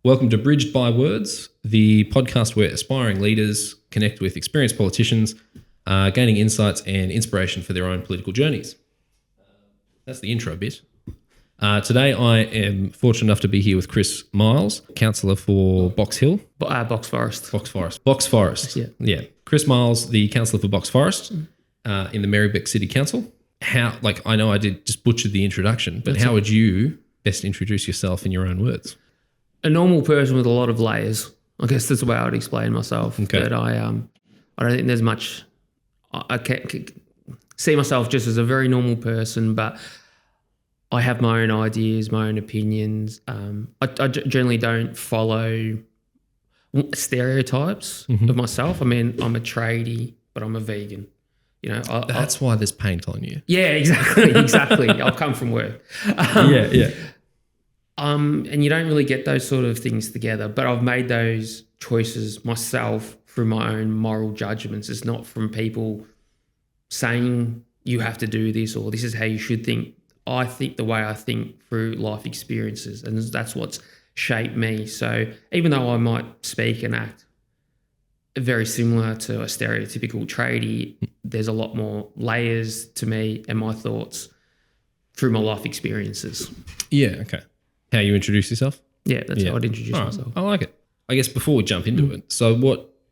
Welcome to Bridged by Words, the podcast where aspiring leaders connect with experienced politicians, gaining insights and inspiration for their own political journeys. That's the intro bit. Today I am fortunate enough to be here with Chris Miles, Councillor for Box Hill. Box Forest. Box Forest. Yeah. Chris Miles, the Councillor for Box Forest in the Merri-bek City Council. I know I did just butchered the introduction, but how would you best introduce yourself in your own words? A normal person with a lot of layers. I guess that's the way I would explain myself. Okay. But I don't think there's much. I can see myself just as a very normal person, but I have my own ideas, my own opinions. I generally don't follow stereotypes of myself. I mean, I'm a tradie, but I'm a vegan. You know, That's why there's paint on you. Yeah, exactly. I've come from work. Yeah. And you don't really get those sort of things together. But I've made those choices myself through my own moral judgments. It's not from people saying you have to do this or this is how you should think. I think the way I think through life experiences, and that's what's shaped me. So even though I might speak and act very similar to a stereotypical tradie, there's a lot more layers to me and my thoughts through my life experiences. Yeah, okay. How you introduce yourself? Yeah, that's how I'd introduce myself. I like it. I guess before we jump into it, so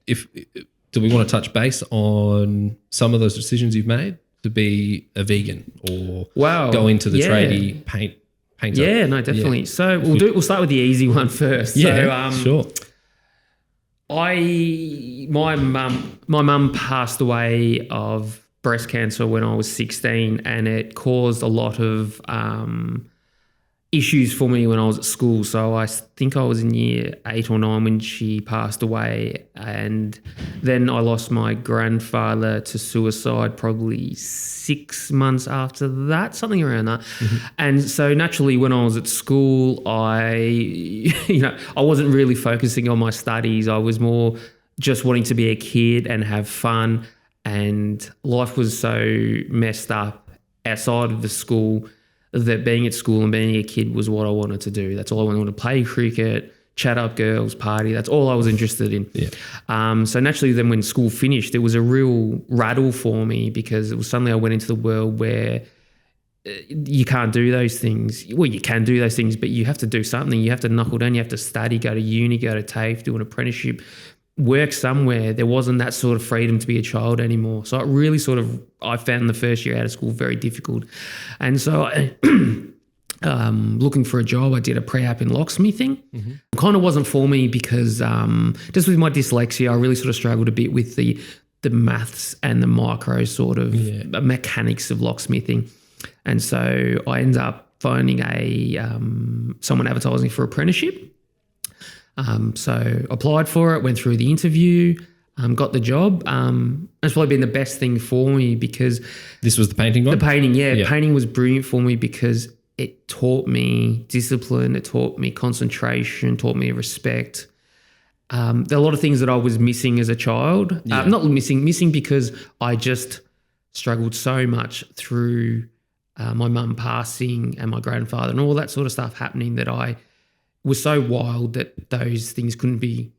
do we want to touch base on some of those decisions you've made to be a vegan or go into the tradie painter? Yeah, no, definitely. Yeah. So we'll start with the easy one first. Yeah, sure. My mum passed away of breast cancer when I was 16, and it caused a lot of issues for me when I was at school. So I think I was in year 8 or 9 when she passed away, and then I lost my grandfather to suicide probably 6 months after that, something around that. And so naturally when I was at school, I wasn't really focusing on my studies. I was more just wanting to be a kid and have fun, and life was so messed up outside of the school that being at school and being a kid was what I wanted to do. That's all I wanted to play cricket, chat up girls, party. That's all I was interested in. Yeah. So naturally then when school finished, it was a real rattle for me because it was suddenly I went into the world where you can't do those things. Well, you can do those things, but you have to do something. You have to knuckle down. You have to study, go to uni, go to TAFE, do an apprenticeship, work somewhere. There wasn't that sort of freedom to be a child anymore. So it really I found the first year out of school very difficult. And so looking for a job, I did a pre-app in locksmithing. It kind of wasn't for me because just with my dyslexia, I really sort of struggled a bit with the maths and the micro sort of mechanics of locksmithing. And so I ended up finding someone advertising for apprenticeship. So applied for it, went through the interview, got the job. It's probably been the best thing for me because... This was the painting one? The painting, yeah. Painting was brilliant for me because it taught me discipline, it taught me concentration, taught me respect. There are a lot of things that I was missing as a child. Not missing because I just struggled so much through my mum passing and my grandfather and all that sort of stuff happening that I was so wild that those things couldn't be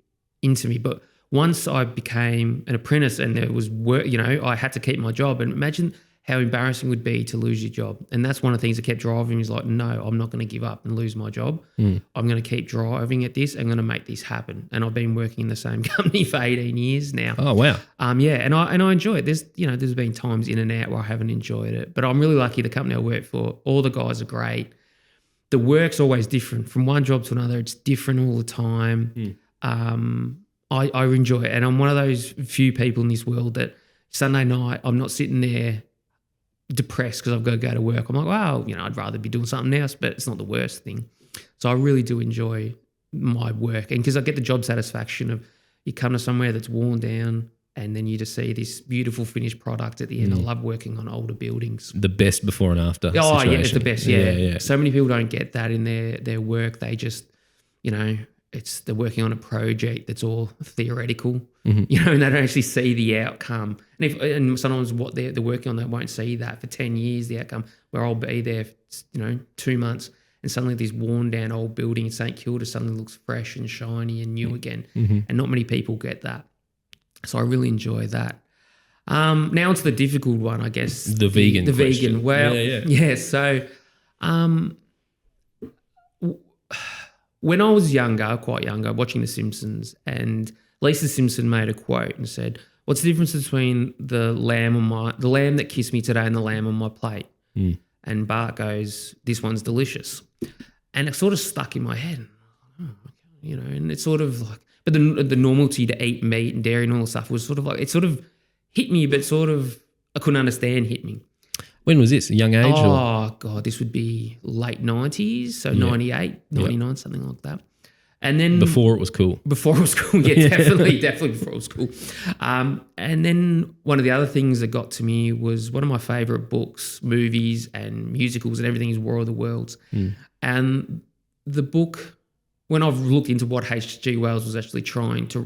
into me. But once I became an apprentice and there was work, I had to keep my job. And imagine how embarrassing it would be to lose your job. And that's one of the things that kept driving me is like, no, I'm not going to give up and lose my job. I'm going to keep driving at this. I'm going to make this happen. And I've been working in the same company for 18 years now. Oh, wow. And I enjoy it. There's been times in and out where I haven't enjoyed it. But I'm really lucky the company I work for, all the guys are great. The work's always different. From one job to another, it's different all the time. I enjoy it. And I'm one of those few people in this world that Sunday night, I'm not sitting there depressed because I've got to go to work. I'm like, wow, I'd rather be doing something else, but it's not the worst thing. So I really do enjoy my work. And because I get the job satisfaction of you come to somewhere that's worn down and then you just see this beautiful finished product at the end. I love working on older buildings. The best before and after situation. Yeah, it's the best, yeah. So many people don't get that in their work. They just, they're working on a project that's all theoretical, and they don't actually see the outcome. And sometimes what they're working on, they won't see that for 10 years, the outcome, where I'll be there, 2 months, and suddenly this worn down old building in St Kilda suddenly looks fresh and shiny and new again. And not many people get that. So I really enjoy that. Now onto the difficult one, I guess. The vegan question. Vegan. Well, yeah. So when I was quite younger, watching The Simpsons, and Lisa Simpson made a quote and said, "What's the difference between the lamb that kissed me today and the lamb on my plate?" And Bart goes, "This one's delicious." And it sort of stuck in my head. And it's sort of like, but the normalcy to eat meat and dairy and all the stuff was sort of like, it sort of hit me, but sort of I couldn't understand hit me. When was this? A young age? Oh, God, this would be late 90s, so 98, 99, something like that. And then before it was cool. Yeah, definitely before it was cool. And then one of the other things that got to me was one of my favourite books, movies and musicals and everything is War of the Worlds. And the book, when I've looked into what H.G. Wells was actually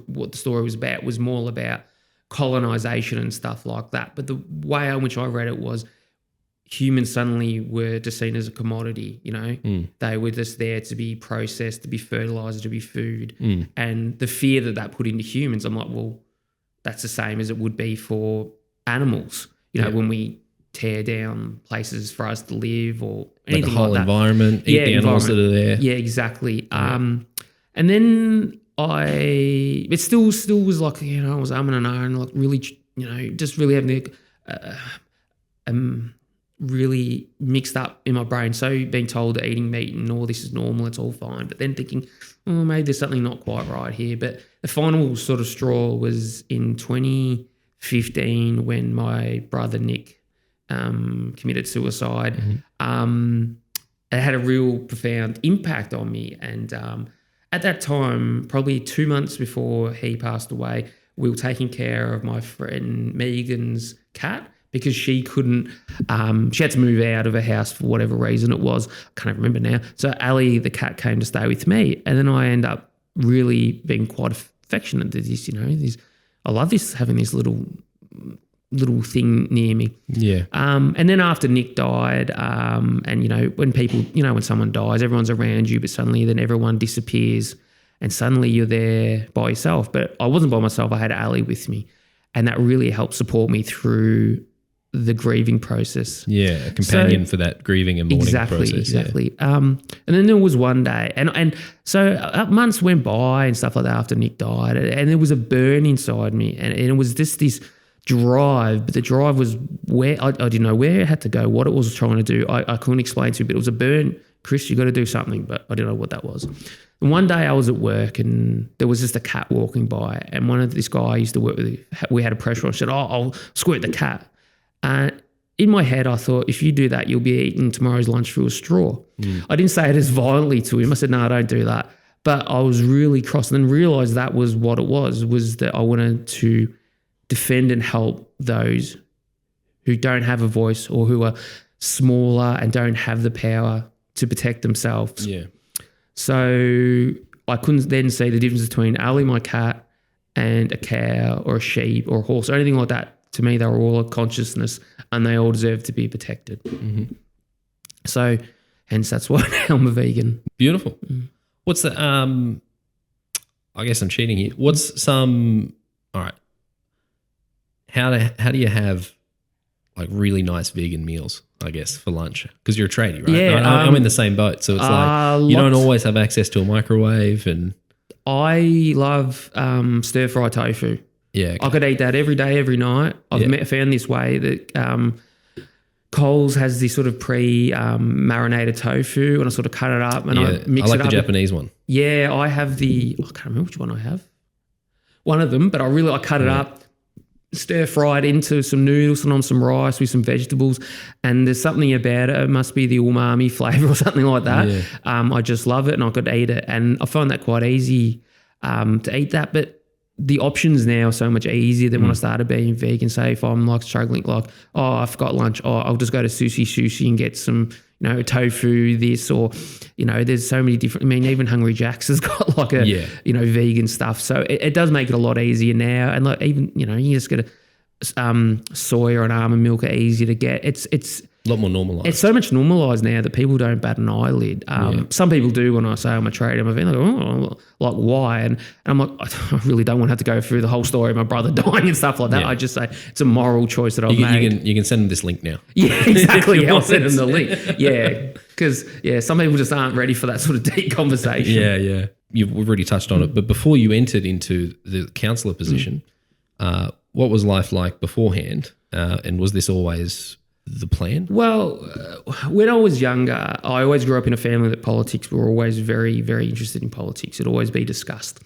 what the story was about, was more about colonisation and stuff like that. But the way in which I read it was humans suddenly were just seen as a commodity, They were just there to be processed, to be fertilizer, to be food. And the fear that put into humans, I'm like, well, that's the same as it would be for animals, when we tear down places for us to live or anything like the whole that. Environment, eat the animals that are there. Yeah, exactly. And then it still was like, I was umming and ahhing, like really, just really having the, really mixed up in my brain. So being told that eating meat and all this is normal, it's all fine. But then thinking, maybe there's something not quite right here. But the final sort of straw was in 2015 when my brother Nick committed suicide. It had a real profound impact on me. And at that time, probably 2 months before he passed away, we were taking care of my friend Megan's cat, because she couldn't, she had to move out of her house for whatever reason it was. I can't remember now. So Ali, the cat, came to stay with me. And then I end up really being quite affectionate to this, I love this, having this little thing near me. Yeah. And then after Nick died, and, when people, when someone dies, everyone's around you, but suddenly then everyone disappears and suddenly you're there by yourself. But I wasn't by myself. I had Ali with me. And that really helped support me through the grieving process. Yeah, a companion for that grieving and mourning process. Exactly. Yeah. And then there was one day, and so months went by and stuff like that after Nick died, and there was a burn inside me, and it was just this drive, but the drive was where I didn't know where it had to go, what it was trying to do. I couldn't explain to you, but it was a burn. Chris, you got to do something, but I didn't know what that was. And one day I was at work and there was just a cat walking by, and this guy I used to work with, we had a pressure. I said, I'll squirt the cat. In my head, I thought, if you do that, you'll be eating tomorrow's lunch through a straw. I didn't say it as violently to him. I said, no, don't do that. But I was really cross, and then realised that was what it was that I wanted to defend and help those who don't have a voice or who are smaller and don't have the power to protect themselves. Yeah. So I couldn't then see the difference between Ali, my cat, and a cow or a sheep or a horse or anything like that. To me, they were all a consciousness and they all deserve to be protected. So hence that's why now I'm a vegan. Beautiful. What's the, I guess I'm cheating here. What's all right. How do you have like really nice vegan meals, I guess, for lunch? Because you're a tradie, right? Yeah. I'm in the same boat. So it's like you don't always have access to a microwave. And I love stir-fry tofu. Yeah. Okay. I could eat that every day, every night. I've found this way that Coles has this sort of marinated tofu, and I sort of cut it up and I mix it up. I like the Japanese one. Yeah, I have I can't remember which one I have. One of them, but I cut it up, stir fry it into some noodles and on some rice with some vegetables, and there's something about it. It must be the umami flavour or something like that. Yeah. I just love it and I could eat it, and I find that quite easy to eat that. But the options now are so much easier than when I started being vegan. Say if I'm like struggling, like, I forgot lunch, I'll just go to sushi and get some, tofu, this, or, there's so many different, even Hungry Jack's has got like a, vegan stuff. So it does make it a lot easier now. And like even, you just get a soy or an almond milk are easier to get. A lot more normalised. It's so much normalised now that people don't bat an eyelid. Some people do when I say I'm a tradie. I'm a fan. They go, oh, like why? And I'm like, I really don't want to have to go through the whole story of my brother dying and stuff like that. Yeah. I just say it's a moral choice that I've made. You can send them this link now. Yeah, exactly. Yeah, I'll send them the link. Yeah, because some people just aren't ready for that sort of deep conversation. Yeah. We've already touched on it, but before you entered into the councillor position, what was life like beforehand? And was this always the plan? Well, when I was younger, I always grew up in a family that politics were always very, very interested in politics. It'd always be discussed.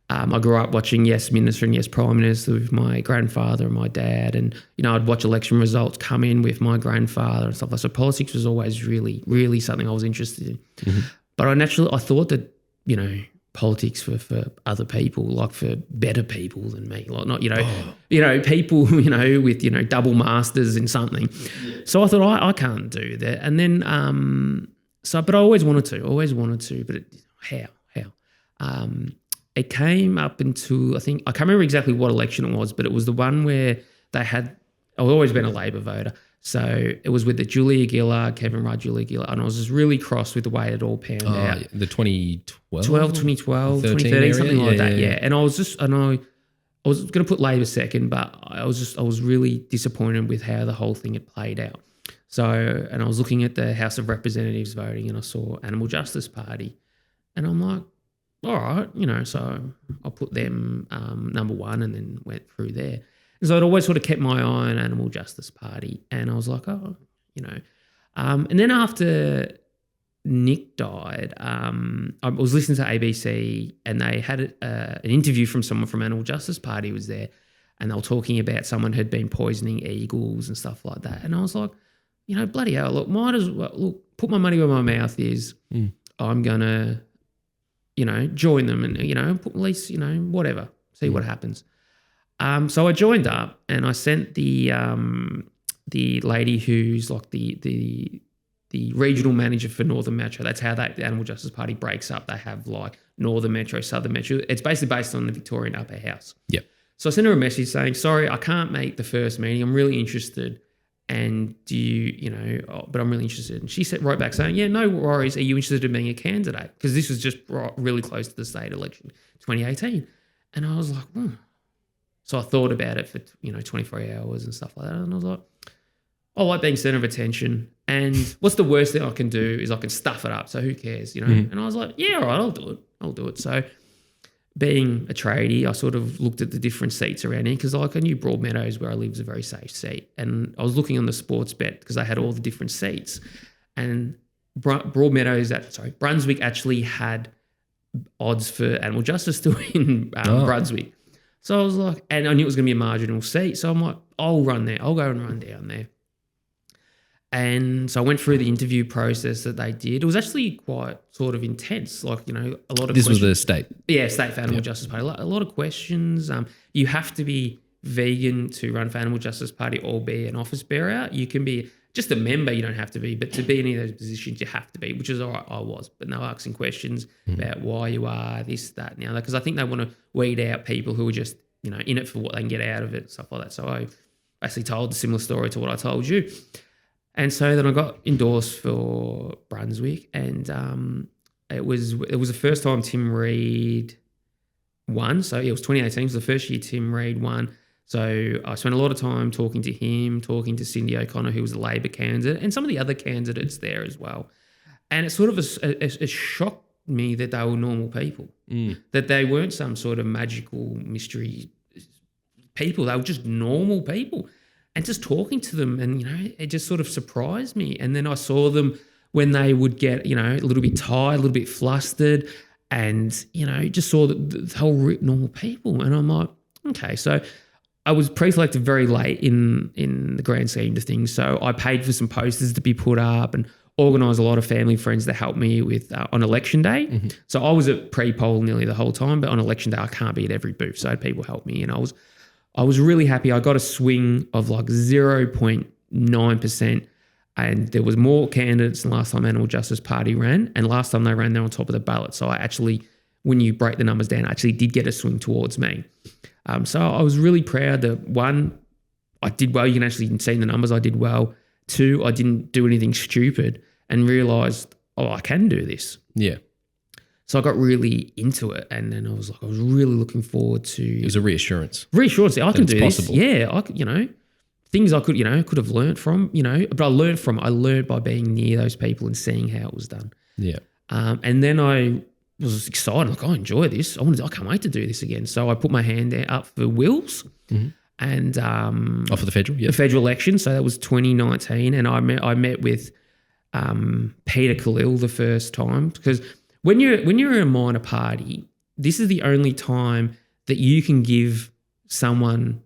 I grew up watching Yes Minister and Yes Prime Minister with my grandfather and my dad, and I'd watch election results come in with my grandfather and stuff like that. So politics was always really, really something I was interested in. Mm-hmm. But I thought that politics for other people, like for better people than me, like not people with double masters in something. Yeah. So I thought I can't do that, and then but I always wanted to, but how? It came up into I can't remember exactly what election it was, but it was the one where they had. I've always been a Labor voter. So it was with the Julia Gillard, Kevin Rudd, Julia Gillard, and I was just really cross with the way it all panned out. The 2012? 2012, 2013, something like that, yeah. And I was going to put Labor second, but I was really disappointed with how the whole thing had played out. So, and I was looking at the House of Representatives voting and I saw Animal Justice Party, and I'm like, all right, so I'll put them number one and then went through there. So I'd always sort of kept my eye on Animal Justice Party, and I was like, and then after Nick died, I was listening to ABC, and they had an interview from someone from Animal Justice Party was there, and they were talking about someone who'd been poisoning eagles and stuff like that, and I was like, bloody hell, look, might as well put my money where my mouth is. I'm gonna, join them, and put at least whatever, see what happens. So I joined up, and I sent the lady who's like the regional manager for Northern Metro. That's how the Animal Justice Party breaks up. They have like Northern Metro, Southern Metro. It's basically based on the Victorian Upper House. Yep. So I sent her a message saying, sorry, I can't make the first meeting. I'm really interested. And do you, but I'm really interested. And she wrote back saying, yeah, no worries. Are you interested in being a candidate? Because this was just really close to the state election, 2018. And I was like, So I thought about it for 24 hours and stuff like that, and I was like, I like being centre of attention, and what's the worst thing I can do is I can stuff it up. So who cares, And I was like, yeah, all right, I'll do it. So being a tradie, I sort of looked at the different seats around here because I knew Broadmeadows where I live is a very safe seat, and I was looking on the sports bet because they had all the different seats, and Brunswick actually had odds for Animal Justice to win Brunswick. So I was like, and I knew it was going to be a marginal seat. So I'm like, I'll run there. I'll go and run down there. And so I went through the interview process that they did. It was actually quite sort of intense. Like, a lot of This was the state? Yeah, state for Animal Justice Party. A lot of questions. You have to be vegan to run for Animal Justice Party or be an office bearer. You can be just a member, you don't have to be, but to be in any of those positions, you have to be, which is all right, I was. But they were asking questions about why you are, this, that, and the other, because I think they want to weed out people who are just, in it for what they can get out of it, stuff like that. So I basically told a similar story to what I told you. And so then I got endorsed for Brunswick, and it was the first time Tim Reid won. So it was 2018, it was the first year Tim Reid won. So I spent a lot of time talking to him, talking to Cindy O'Connor, who was a Labor candidate, and some of the other candidates there as well. And it sort of it shocked me that they were normal people, that they weren't some sort of magical mystery people. They were just normal people. And just talking to them, and, it just sort of surprised me. And then I saw them when they would get, a little bit tired, a little bit flustered, and, just saw the whole normal people. And I'm like, okay, so I was pre-selected very late in the grand scheme of things, so I paid for some posters to be put up and organised a lot of family friends that helped me with on election day. Mm-hmm. So I was at pre-poll nearly the whole time, but on election day I can't be at every booth, so I had people help me, and I was really happy. I got a swing of like 0.9%, and there was more candidates than last time Animal Justice Party ran, and last time they ran, they're on top of the ballot. So I actually, when you break the numbers down, I actually did get a swing towards me. So I was really proud that, one, I did well. You can actually see in the numbers I did well. 2, I didn't do anything stupid and realised, I can do this. Yeah. So I got really into it, and then I was really looking forward to. It was a reassurance. Reassurance, I can do possible. this. Yeah, things I could have learned from, but I learned by being near those people and seeing how it was done. Yeah. And then I was excited, I enjoy this. I can't wait to do this again. So I put my hand up for wills, and for the federal, the federal election. So that was 2019, and I met with Peter Khalil the first time, because when you're in a minor party, this is the only time that you can give someone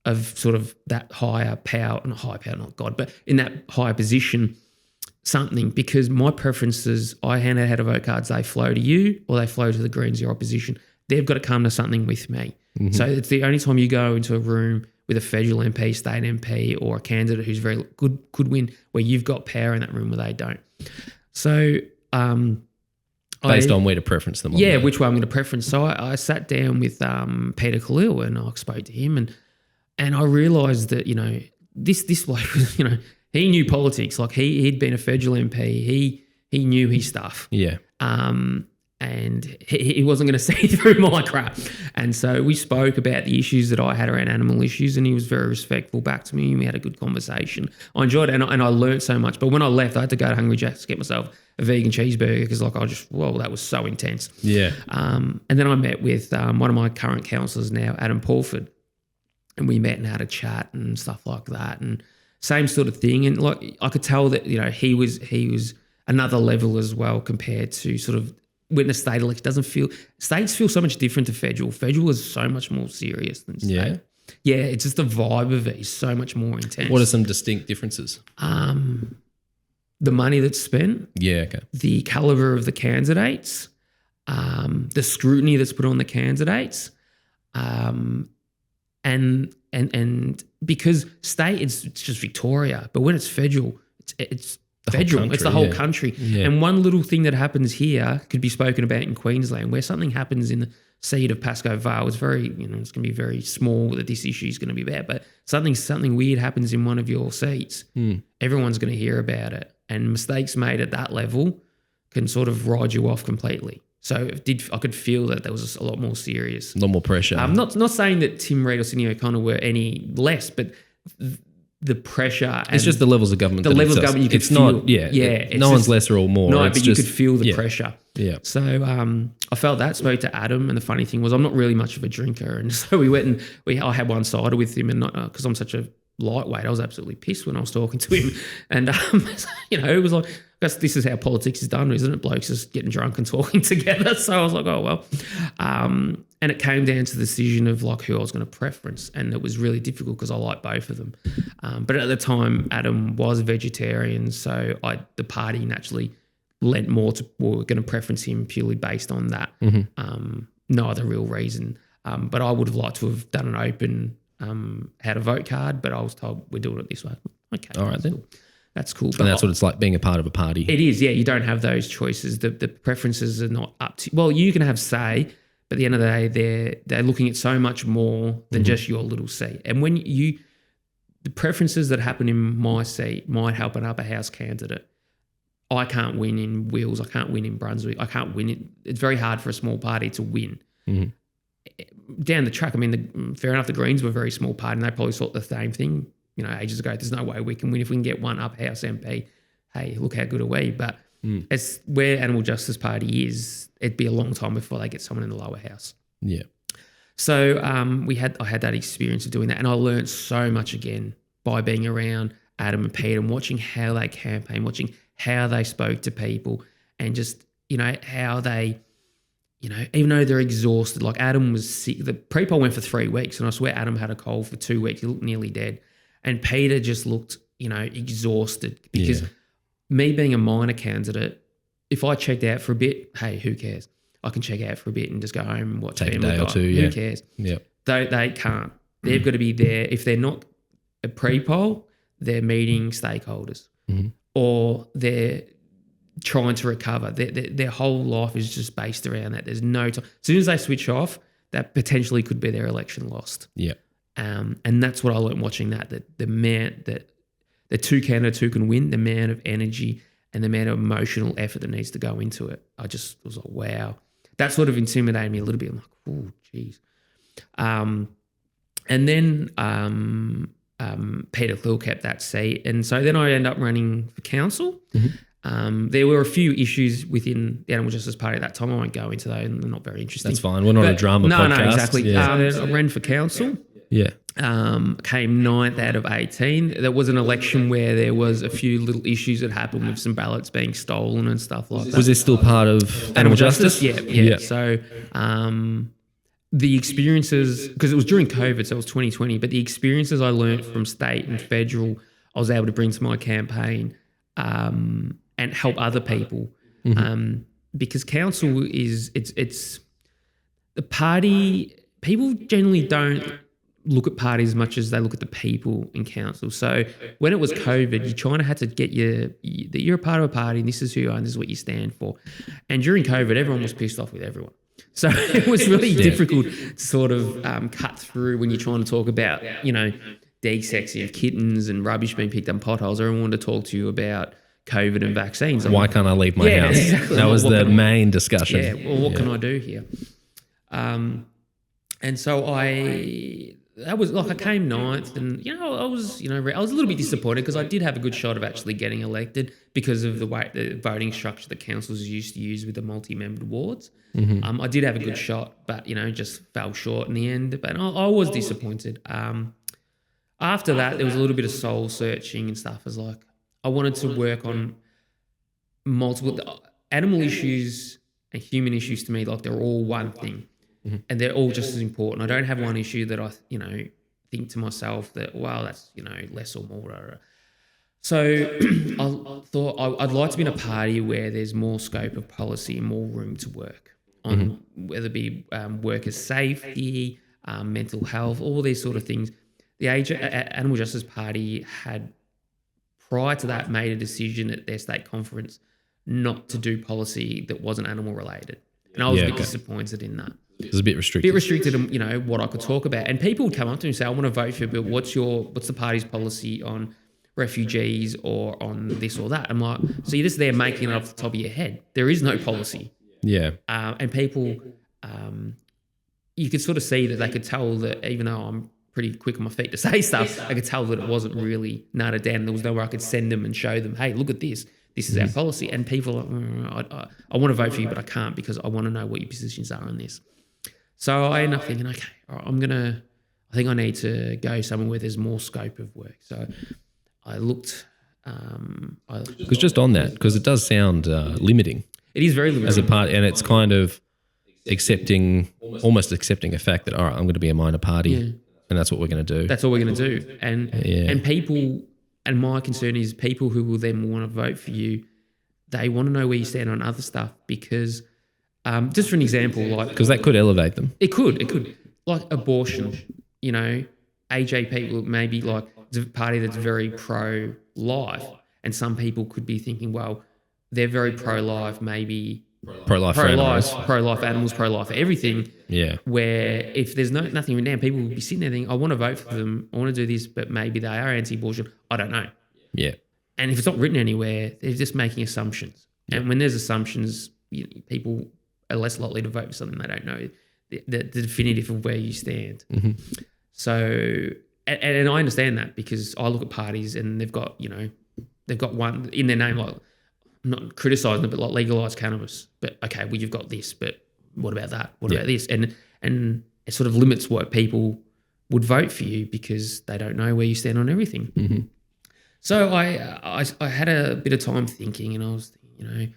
of sort of that higher power, not God, but in that higher position, something, because my preferences, I hand out how to vote cards, they flow to you or they flow to the Greens, your opposition. They've got to come to something with me. Mm-hmm. So it's the only time you go into a room with a federal MP, state MP, or a candidate who's very good, could win, where you've got power in that room where they don't. So based on where to preference them. Yeah, which way I'm going to preference. So I sat down with Peter Khalil and I spoke to him, and I realised that, this bloke was, he knew politics. Like he'd been a federal MP. He knew his stuff. Yeah. And he wasn't going to see through my crap. And so we spoke about the issues that I had around animal issues, and he was very respectful back to me, and we had a good conversation. I enjoyed it, and I learned so much. But when I left, I had to go to Hungry Jack's to get myself a vegan cheeseburger, because that was so intense. Yeah. And then I met with one of my current councillors now, Adam Paulford, and we met and had a chat and stuff like that, and same sort of thing. And I could tell that he was another level as well compared to sort of when the state election states feel so much different to federal. Federal is so much more serious than state. Yeah. Yeah, it's just the vibe of it is so much more intense. What are some distinct differences? The money that's spent. Yeah, okay. The caliber of the candidates, the scrutiny that's put on the candidates, and because state it's just Victoria, but when it's federal, it's federal. It's the whole country. Yeah. And one little thing that happens here could be spoken about in Queensland, where something happens in the seat of Pascoe Vale. It's very, it's going to be very small that this issue is going to be about, but something weird happens in one of your seats. Everyone's going to hear about it, and mistakes made at that level can sort of ride you off completely. So I could feel that there was a lot more serious. A lot more pressure. Not saying that Tim Reid or Sydney O'Connor were any less, but the pressure. And it's just the levels of government. The levels of government you could feel. Not, yeah. No one's lesser or more. No, but you could feel the pressure. Yeah. So I felt that, spoke to Adam, and the funny thing was I'm not really much of a drinker, and so we went and I had one cider with him, and not because I'm such a lightweight, I was absolutely pissed when I was talking to him, and it was like, I guess this is how politics is done, isn't it? Blokes just getting drunk and talking together. So I was like, oh well. And it came down to the decision of who I was going to preference, and it was really difficult because I like both of them. But at the time, Adam was a vegetarian, so the party naturally lent more to, we're going to preference him purely based on that. Mm-hmm. No other real reason. But I would have liked to have done an open had a vote card, but I was told we're doing it this way. Okay, all right then. Cool. That's cool. And that's what it's like being a part of a party. It is, yeah. You don't have those choices. The preferences are not up to. Well, you can have say, but at the end of the day, they're looking at so much more than just your little seat. And when the preferences that happen in my seat might help an upper house candidate. I can't win in Wills. I can't win in Brunswick. I can't win it. It's very hard for a small party to win. Mm-hmm. Down the track, fair enough, the Greens were a very small party and they probably thought the same thing, ages ago. There's no way we can win if we can get one upper house MP. Hey, look how good are we? But it's where Animal Justice Party is, it'd be a long time before they get someone in the lower house. Yeah. So I had that experience of doing that, and I learned so much again by being around Adam and Peter and watching how they campaign, watching how they spoke to people, and just, how they, even though they're exhausted, like Adam was sick. The pre-poll went for 3 weeks, and I swear Adam had a cold for 2 weeks. He looked nearly dead. And Peter just looked, exhausted because me being a minor candidate, if I checked out for a bit, hey, who cares? I can check out for a bit and just go home and watch Take a day or two, Who cares? Yeah. They can't. They've got to be there. If they're not a pre-poll, they're meeting stakeholders or they're trying to recover. Their whole life is just based around that. There's no time. As soon as they switch off, that potentially could be their election lost. Yeah. And that's what I learned watching that the the two candidates who can win, the amount of energy and the amount of emotional effort that needs to go into it. I just was like, wow. That sort of intimidated me a little bit. I'm like, oh, geez. And then Peter Khalil kept that seat. And so then I ended up running for council. There were a few issues within the Animal Justice Party at that time. I won't go into those. They're not very interesting. That's fine. We're not a drama podcast. No, exactly. Yeah. I ran for council. Yeah. Came 9th out of 18. There was an election where there was a few little issues that happened with some ballots being stolen and stuff like that. Was this still part of Animal Justice? Yeah. So the experiences, because it was during COVID, so it was 2020, but the experiences I learned from state and federal, I was able to bring to my campaign and help other people. Because council it's the party, people generally don't look at parties as much as they look at the people in council. So when it was COVID, you kind of had to get that you're a part of a party and this is who you are and this is what you stand for. And during COVID, everyone was pissed off with everyone. So it was really difficult to sort of cut through when you're trying to talk about, desexing of kittens and rubbish being picked up in potholes. Everyone wanted to talk to you about COVID and vaccines. Why can't I leave my house? Exactly. That was the main discussion. Yeah, well, what can I do here? And so I came 9th and, I was a little bit disappointed because I did have a good shot of actually getting elected because of the way the voting structure that councils used to use with the multi-membered wards. I did have a good shot, but, just fell short in the end. But I was disappointed. After that, there was a little bit of soul searching and stuff. I wanted to work on multiple animal issues and human issues. To me, they're all one thing. And they're all just as important. I don't have one issue that I, think to myself that, well, that's, less or more. So I thought I'd like to be in a party where there's more scope of policy and more room to work on, whether it be workers' safety, mental health, all these sort of things. The Animal Justice Party had, prior to that, made a decision at their state conference not to do policy that wasn't animal related. And I was a bit disappointed in that. It was a bit restricted. In, what I could talk about. And people would come up to me and say, I want to vote for you, but what's the party's policy on refugees or on this or that? I'm like, so you're just there making it off the top of your head. There is no policy. Yeah. And people, you could sort of see that they could tell that even though I'm pretty quick on my feet to say stuff, I could tell that it wasn't really nailed down. There was nowhere I could send them and show them, hey, look at this. This is our policy. And people are like, I want to vote for you, but I can't because I want to know what your positions are on this. So I end up thinking, okay, all right, I think I need to go somewhere where there's more scope of work. So I looked. Because just on that, because it does sound limiting. It is very limiting. As a part, and it's kind of almost accepting a fact that, all right, I'm going to be a minor party and that's what we're going to do. That's all we're going to do. And people, and my concern is people who will then want to vote for you, they want to know where you stand on other stuff because... just for an example, because that could elevate them. It could, like abortion. AJP maybe it's a party that's very pro-life, and some people could be thinking, well, they're very pro-life, maybe pro-life animals, pro-life everything. Yeah. Where if there's nothing written down, people will be sitting there thinking, I want to vote for them, I want to do this, but maybe they are anti-abortion. I don't know. Yeah. And if it's not written anywhere, they're just making assumptions. Yeah. And when there's assumptions, people are less likely to vote for something they don't know the definitive of where you stand. So, and I understand that because I look at parties and they've got one in their name, like, I'm not criticising them, but like legalised cannabis. But okay, well, you've got this, but what about that? What about this? And it sort of limits what people would vote for you because they don't know where you stand on everything. So I had a bit of time thinking, and I was thinking,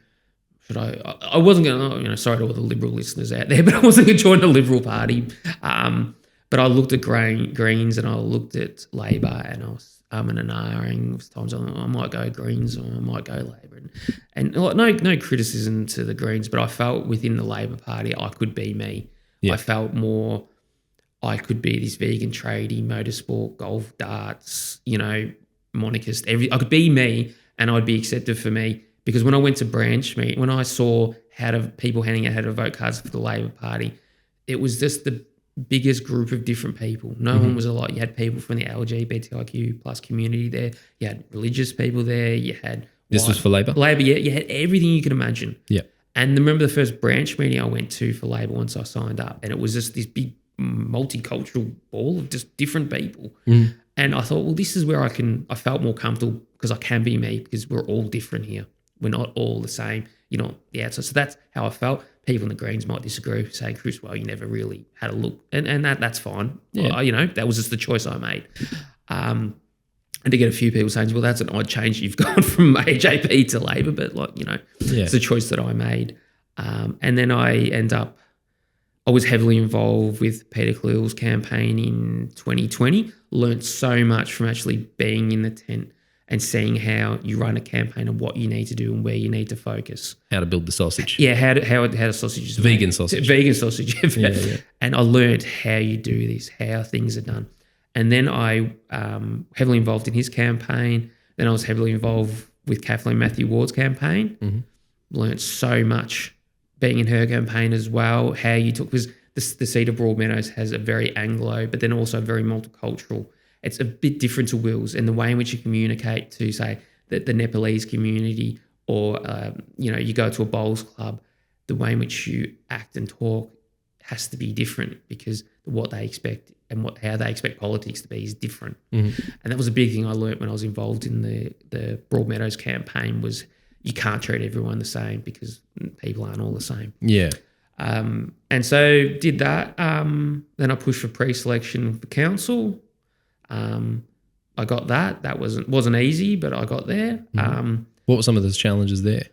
I wasn't going to, sorry to all the Liberal listeners out there, but I wasn't going to join the Liberal Party. But I looked at Greens and I looked at Labor and I was and ahhing. Times I might go Greens or I might go Labor. And no criticism to the Greens, but I felt within the Labor Party I could be me. Yeah. I felt more I could be this vegan tradie, motorsport, golf, darts, monarchist. I could be me and I'd be accepted for me. Because when I went to branch meet, when I saw people handing out how to vote cards for the Labor Party, it was just the biggest group of different people. No one was alike. You had people from the LGBTIQ plus community there. You had religious people there. You had This was for Labor? Labor, yeah. You had everything you could imagine. Yeah. And remember the first branch meeting I went to for Labor once I signed up, and it was just this big multicultural ball of just different people. And I thought, well, this is where I felt more comfortable because I can be me, because we're all different here. We're not all the same, the outside. So that's how I felt. People in the Greens might disagree, saying, Chris, well, you never really had a look. And that's fine. Yeah. That was just the choice I made. And to get a few people saying, well, that's an odd change. You've gone from AJP to Labor, but it's a choice that I made. And then I was heavily involved with Peter Khalil's campaign in 2020, learned so much from actually being in the tent and seeing how you run a campaign and what you need to do and where you need to focus. How to build the sausage. Yeah, how the sausage is made. Vegan sausage. Vegan sausage. Yeah. And I learned how you do this, how things are done. And then I heavily involved in his campaign. Then I was heavily involved with Kathleen Matthew Ward's campaign. Learned so much being in her campaign as well, how you took, because the seat of Broadmeadows has a very Anglo, but then also very multicultural. It's a bit different to Wills, and the way in which you communicate to, say, the Nepalese community, or, you go to a bowls club, the way in which you act and talk has to be different, because what they expect and how they expect politics to be is different. And that was a big thing I learned when I was involved in the Broadmeadows campaign, was you can't treat everyone the same, because people aren't all the same. Yeah. And so did that. Then I pushed for pre-selection for council. I got that. That wasn't easy, but I got there. What were some of those challenges there?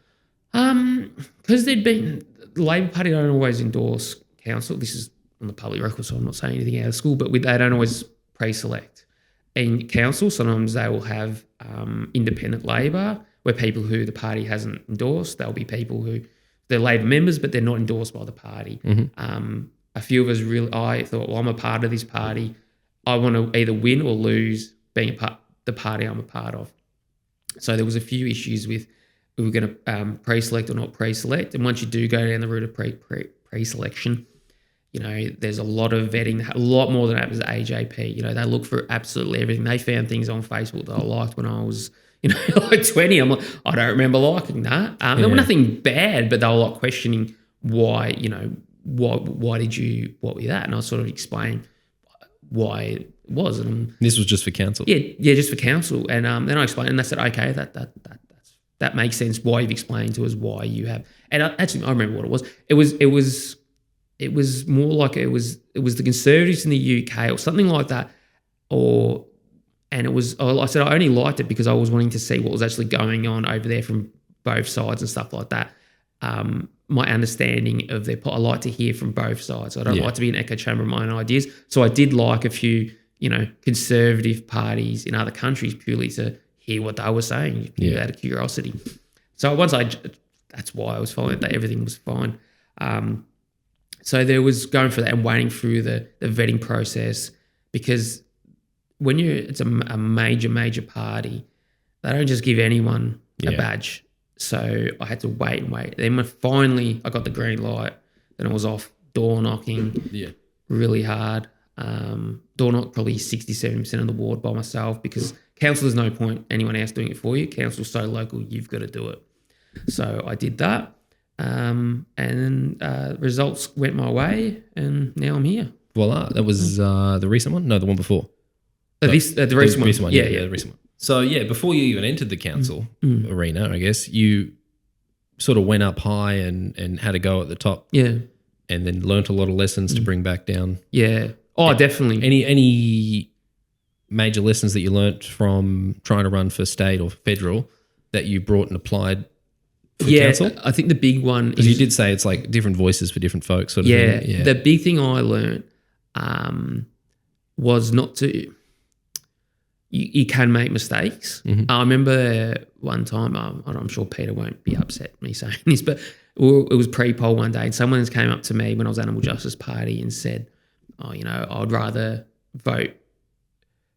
Because the Labor Party don't always endorse council. This is on the public record, so I'm not saying anything out of school, but they don't always pre-select. In council, sometimes they will have independent Labor, where people who the party hasn't endorsed, there'll be people who they're Labor members, but they're not endorsed by the party. A few of us I thought, well, I'm a part of this party. I want to either win or lose being the party I'm a part of. So there was a few issues with we were going to pre-select or not pre-select. And once you do go down the route of pre-selection, there's a lot of vetting, a lot more than happens at AJP. They look for absolutely everything. They found things on Facebook that I liked when I was, like 20. I'm like, I don't remember liking that. There was nothing bad, but they were like questioning why, why did you, what were that? And I sort of explained why it was. And This was just for council? Yeah, just for council. And then I explained, and they said, okay, that makes sense. Why you've explained to us why you have. And I remember what it was. It was more like it was the Conservatives in the UK or something like that, and it was. I said I only liked it because I was wanting to see what was actually going on over there from both sides and stuff like that. My understanding of I like to hear from both sides. I don't like to be an echo chamber of my own ideas. So I did like a few, conservative parties in other countries purely to hear what they were saying, out of curiosity. So that's why I was following that everything was fine. So there was going for that and waiting through the vetting process, because when it's a major party, they don't just give anyone a badge. So I had to wait and wait. Then when finally I got the green light, then I was off door knocking really hard. Door knocked probably 60-70% of the ward by myself, because council, there's no point anyone else doing it for you. Council's so local, you've got to do it. So I did that. And then results went my way, and now I'm here. Voila. That was the recent one? No, the one before. The recent one. Yeah, the recent one. So, before you even entered the council arena, I guess, you sort of went up high and had a go at the top. Yeah. And then learnt a lot of lessons to bring back down. Yeah. Oh, definitely. Any major lessons that you learnt from trying to run for state or federal that you brought and applied for council? I think the big one is... Because you did say it's like different voices for different folks sort of thing. Yeah. The big thing I learnt was not to... You can make mistakes. I remember one time, I'm sure Peter won't be upset at me saying this, but it was pre-poll one day, and someone came up to me when I was Animal Justice Party and said, I'd rather vote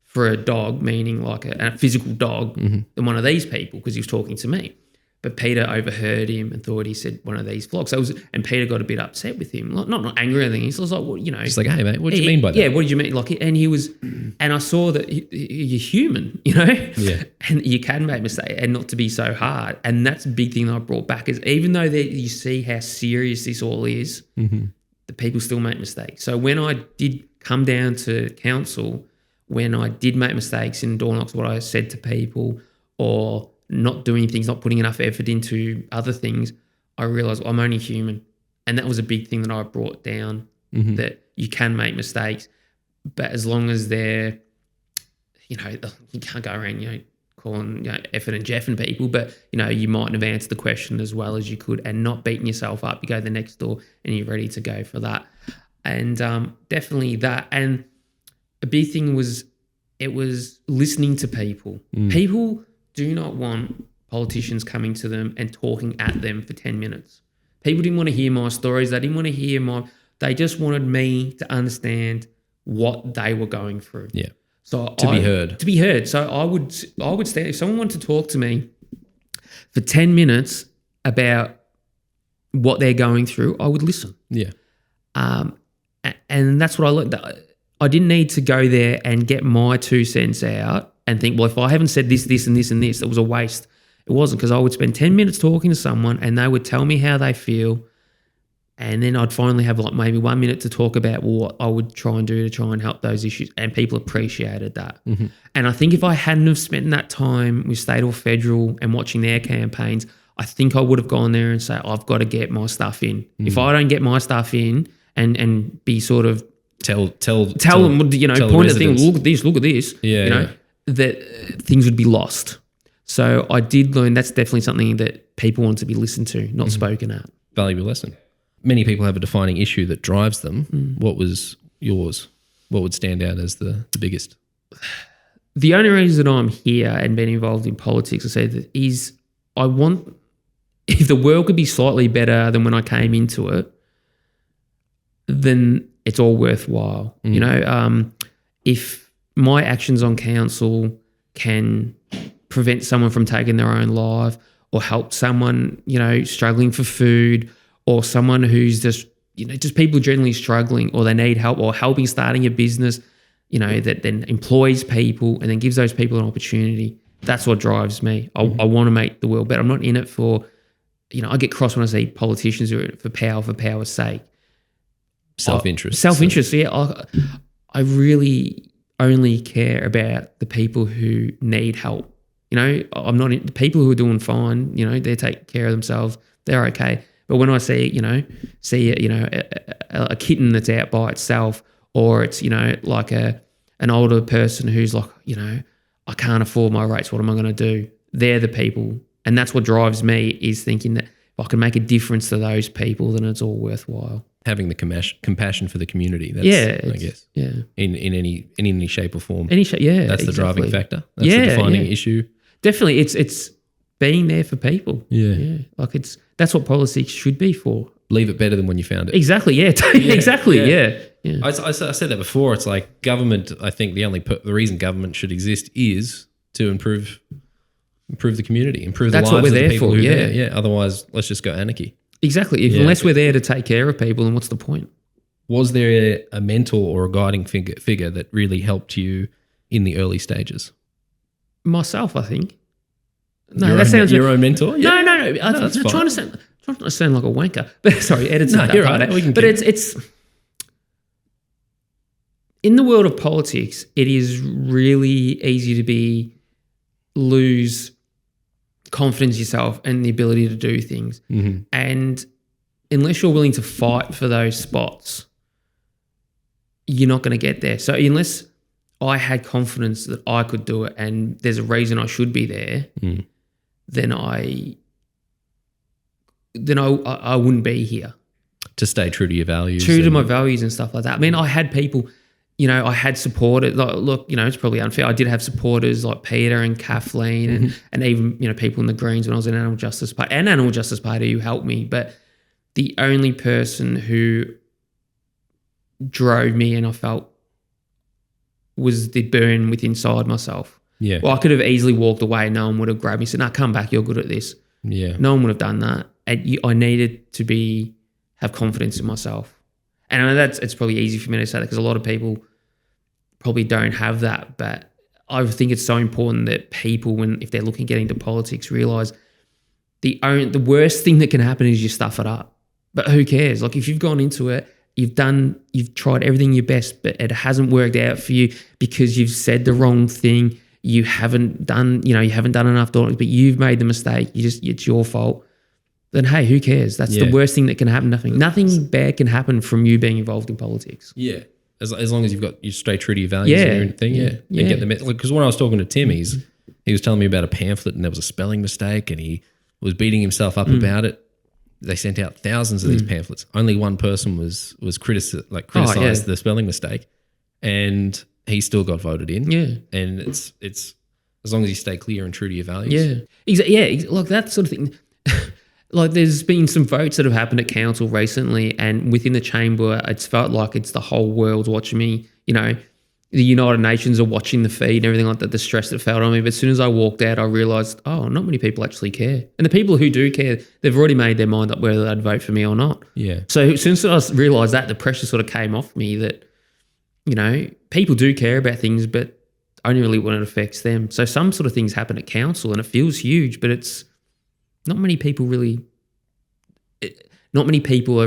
for a dog, meaning like a physical dog, than one of these people, because he was talking to me. But Peter overheard him and thought he said one of these vlogs. And Peter got a bit upset with him. Not angry or anything. He was like, well, you know. Just like, hey, mate, what do you mean by that? Yeah, what did you mean? Like, and he was, and I saw that you're human, you know? Yeah. And you can make mistakes and not to be so hard. And that's a big thing that I brought back is even though you see how serious this all is, the people still make mistakes. So when I did come down to council, when I did make mistakes in door knocks, what I said to people or not doing things, not putting enough effort into other things, I realised I'm only human. And that was a big thing that I brought down, that you can make mistakes, but as long as they're, you know, you can't go around, you know, calling, you know, effing and jeffing people, but, you know, you mightn't have answered the question as well as you could and not beating yourself up. You go to the next door and you're ready to go for that. And definitely that. And a big thing was, it was listening to people. People do not want politicians coming to them and talking at them for 10 minutes. People didn't want to hear my stories. They didn't want to hear they just wanted me to understand what they were going through. Yeah. So to be heard. To be heard. So I would stand, if someone wanted to talk to me for 10 minutes about what they're going through, I would listen. Yeah. And that's what I learned. I didn't need to go there and get my 2 cents out and think, well, if I haven't said this, this, and this, and this, it was a waste. It wasn't, because I would spend 10 minutes talking to someone and they would tell me how they feel. And then I'd finally have like maybe 1 minute to talk about what I would try and do to try and help those issues. And people appreciated that. And I think if I hadn't have spent that time with state or federal and watching their campaigns, I think I would have gone there and say, I've got to get my stuff in. If I don't get my stuff in and be sort of tell them, you know, point at things, look at this, yeah, you know, that things would be lost. So I did learn that's definitely something that people want to be listened to, not spoken at. Valuable lesson. Many people have a defining issue that drives them. What was yours? What would stand out as the biggest? The only reason I'm here and been involved in politics, I said, that is I want, if the world could be slightly better than when I came into it, then it's all worthwhile. You know, if my actions on council can prevent someone from taking their own life or help someone, you know, struggling for food, or someone who's just, you know, just people generally struggling or they need help, or helping starting a business, you know, that then employs people and then gives those people an opportunity. That's what drives me. I want to make the world better. I'm not in it for, you know, I get cross when I see politicians who are in it for power's sake. Self-interest. Yeah. I really only care about the people who need help. You know, I'm not in, the people who are doing fine, you know, they take care of themselves, they're okay. But when I see a kitten that's out by itself, or it's, you know, like an older person who's like, you know, I can't afford my rates, what am I going to do? They're the people. And that's what drives me, is thinking that if I can make a difference to those people, then it's all worthwhile. Having the compassion for the community. That's, I guess. Yeah. In any shape or form. Any shape, yeah. That's exactly. the driving factor. That's the defining issue. Definitely. It's being there for people. Yeah. Like that's what politics should be for. Leave it better than when you found it. Exactly. Yeah. Exactly. Yeah. I said that before. It's like government. I think the reason government should exist is to improve the community, improve the lives of the people who are there. Yeah. Otherwise, let's just go anarchy. Exactly. Unless we're there to take care of people, then what's the point? Was there a mentor or a guiding figure that really helped you in the early stages? Myself, I think. No, that sounds your own mentor. Yeah. No. I'm trying to sound like a wanker. But sorry, edit that you're part right. out. But it's in the world of politics, it is really easy to lose confidence in yourself and the ability to do things. And unless you're willing to fight for those spots, you're not going to get there. So unless I had confidence that I could do it and there's a reason I should be there, then I wouldn't be here. To stay true to your values. True to my values and stuff like that. I mean, I had people, you know, I had supporters. Like, look, you know, it's probably unfair. I did have supporters like Peter and Kathleen and even, you know, people in the Greens when I was in Animal Justice Party who helped me. But the only person who drove me and I felt was the burn within inside myself. Yeah. Well, I could have easily walked away. No one would have grabbed me and said, no, come back. You're good at this. Yeah. No one would have done that. And I needed to have confidence in myself. And I know it's probably easy for me to say that because a lot of people probably don't have that. But I think it's so important that people, if they're looking at getting into politics, realise the worst thing that can happen is you stuff it up. But who cares? Like if you've gone into it, you've tried everything your best, but it hasn't worked out for you because you've said the wrong thing. You haven't done enough thought, but you've made the mistake. It's your fault. Then hey, who cares? That's the worst thing that can happen. Nothing bad can happen from you being involved in politics. Yeah, as long as you stay true to your values and everything. And get the because when I was talking to Tim, he was telling me about a pamphlet and there was a spelling mistake and he was beating himself up about it. They sent out thousands of these pamphlets. Only one person was criticized the spelling mistake, and he still got voted in. Yeah, and it's as long as you stay clear and true to your values. Yeah, exactly. Like that sort of thing. Like there's been some votes that have happened at council recently, and within the chamber, it's felt like it's the whole world watching me. You know, the United Nations are watching the feed and everything like that, the stress that felt on me. But as soon as I walked out, I realised, not many people actually care. And the people who do care, they've already made their mind up whether they'd vote for me or not. Yeah. So as soon as I realised that, the pressure sort of came off me that, you know, people do care about things, but only really when it affects them. So some sort of things happen at council and it feels huge, but it's not many people are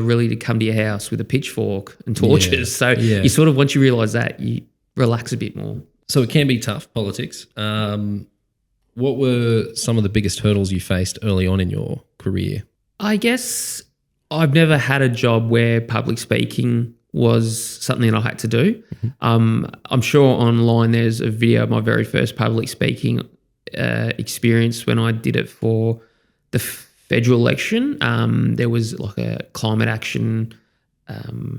really to come to your house with a pitchfork and torches. Yeah. So you sort of, once you realise that, you relax a bit more. So it can be tough, politics. What were some of the biggest hurdles you faced early on in your career? I guess I've never had a job where public speaking was something that I had to do. Mm-hmm. I'm sure online there's a video of my very first public speaking experience when I did it for the federal election. There was like a climate action